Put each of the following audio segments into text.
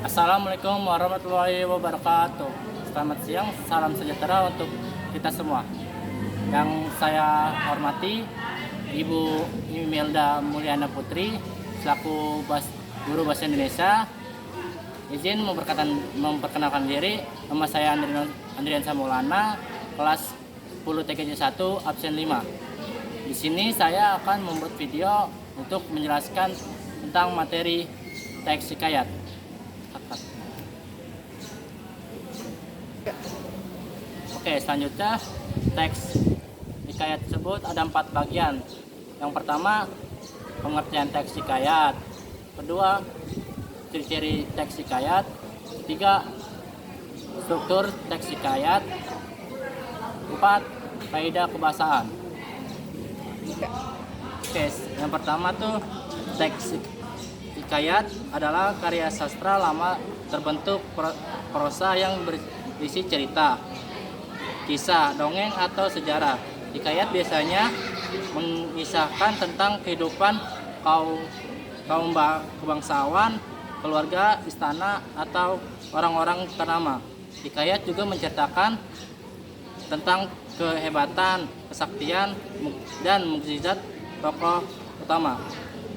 Assalamualaikum warahmatullahi wabarakatuh. Selamat siang, salam sejahtera untuk kita semua. Yang saya hormati Ibu Imelda Mulyana Putri selaku guru bahasa Indonesia. Izin memperkenalkan diri. Nama saya Andrian Samulana, kelas 10 TKJ 1 absen 5. Di sini saya akan membuat video untuk menjelaskan tentang materi teks hikayat. Oke, selanjutnya teks hikayat tersebut ada 4 bagian. Yang pertama, pengertian teks hikayat. Kedua, ciri-ciri teks hikayat. Ketiga, struktur teks hikayat. 4, kaidah kebahasaan. Oke, yang pertama tuh teks hikayat adalah karya sastra lama terbentuk prosa yang berisi cerita, kisah, dongeng, atau sejarah. Hikayat biasanya mengisahkan tentang kehidupan kaum kebangsawan, keluarga, istana, atau orang-orang ternama. Hikayat juga menceritakan tentang kehebatan, kesaktian, dan mukjizat tokoh utama.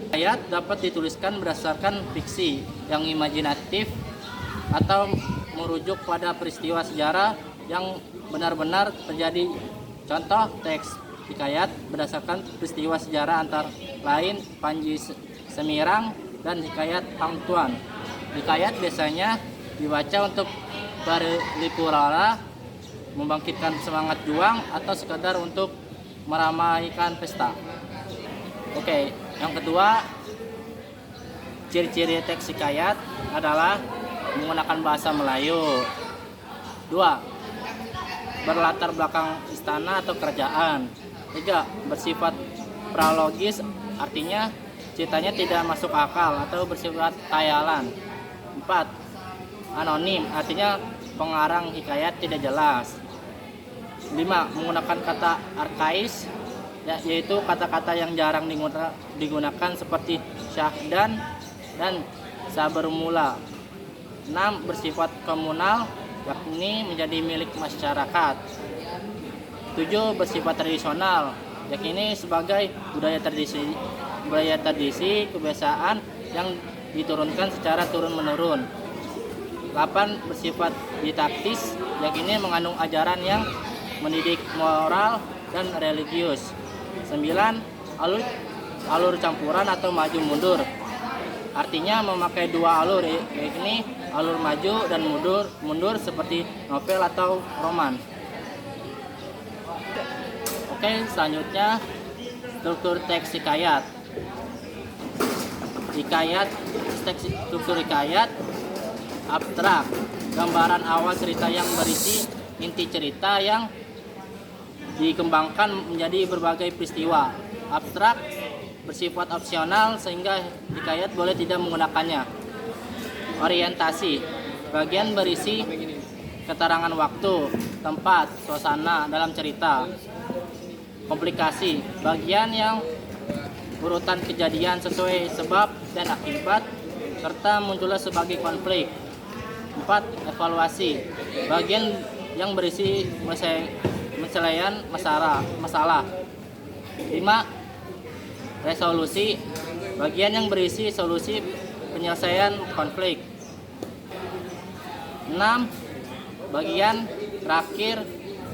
Hikayat dapat dituliskan berdasarkan fiksi yang imajinatif atau merujuk pada peristiwa sejarah yang benar-benar terjadi. Contoh teks hikayat berdasarkan peristiwa sejarah antara lain Panji Semirang dan hikayat Hang Tuan. Hikayat biasanya dibaca untuk berlipurara, membangkitkan semangat juang, atau sekedar untuk meramaikan pesta. Oke, yang kedua, ciri-ciri teks hikayat adalah menggunakan bahasa Melayu. 2, berlatar belakang istana atau kerajaan. 3, bersifat prologis, artinya ceritanya tidak masuk akal atau bersifat khayalan. 4, anonim, artinya pengarang hikayat tidak jelas. 5, menggunakan kata arkais, yaitu kata-kata yang jarang digunakan seperti syahdan dan sabermula. 6, bersifat komunal, yakni menjadi milik masyarakat. 7, bersifat tradisional, yakni sebagai budaya tradisi kebiasaan yang diturunkan secara turun-menurun. 8, bersifat didaktis, yakni mengandung ajaran yang mendidik moral dan religius. 9, alur campuran atau maju mundur, artinya memakai 2 alur, yakni alur maju dan mundur seperti novel atau roman. Oke, selanjutnya struktur teks hikayat. Struktur hikayat abstrak, gambaran awal cerita yang berisi inti cerita yang dikembangkan menjadi berbagai peristiwa. Abstrak bersifat opsional sehingga hikayat boleh tidak menggunakannya. Orientasi, bagian berisi keterangan waktu, tempat, suasana dalam cerita. Komplikasi, bagian yang urutan kejadian sesuai sebab dan akibat serta munculnya sebagai konflik. 4, evaluasi, bagian yang berisi penyelesaian masalah. 5, resolusi, bagian yang berisi solusi penyelesaian konflik. 6, bagian terakhir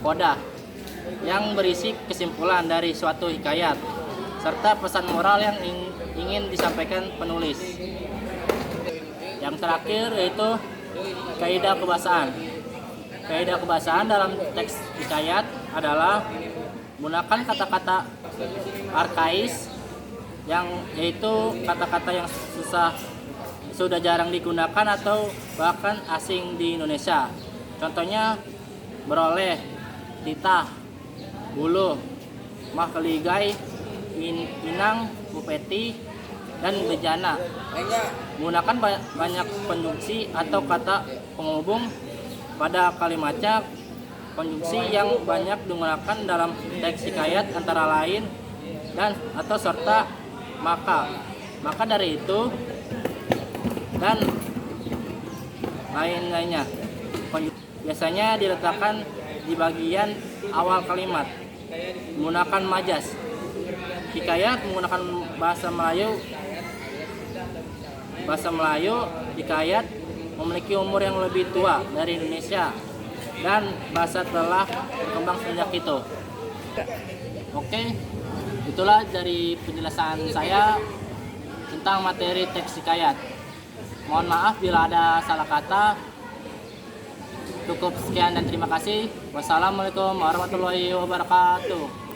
kodah, yang berisi kesimpulan dari suatu hikayat serta pesan moral yang ingin disampaikan penulis. Yang terakhir yaitu kaidah kebahasaan. Kaidah kebahasaan dalam teks hikayat adalah menggunakan kata-kata arkais, yaitu kata-kata yang sudah jarang digunakan atau bahkan asing di Indonesia. Contohnya beroleh, titah, buluh, mahligai, inang, bupeti, dan bejana. Menggunakan banyak konjungsi atau kata penghubung pada kalimatnya. Konjungsi yang banyak digunakan dalam teks hikayat antara lain dan atau serta maka dari itu dan lain-lainnya. Biasanya diletakkan di bagian awal kalimat, menggunakan majas. Hikayat menggunakan bahasa Melayu. Bahasa Melayu, hikayat memiliki umur yang lebih tua dari Indonesia dan bahasa telah berkembang sejak itu. Oke, itulah dari penjelasan saya tentang materi teks hikayat. Mohon maaf bila ada salah kata. Cukup sekian dan terima kasih. Wassalamualaikum warahmatullahi wabarakatuh.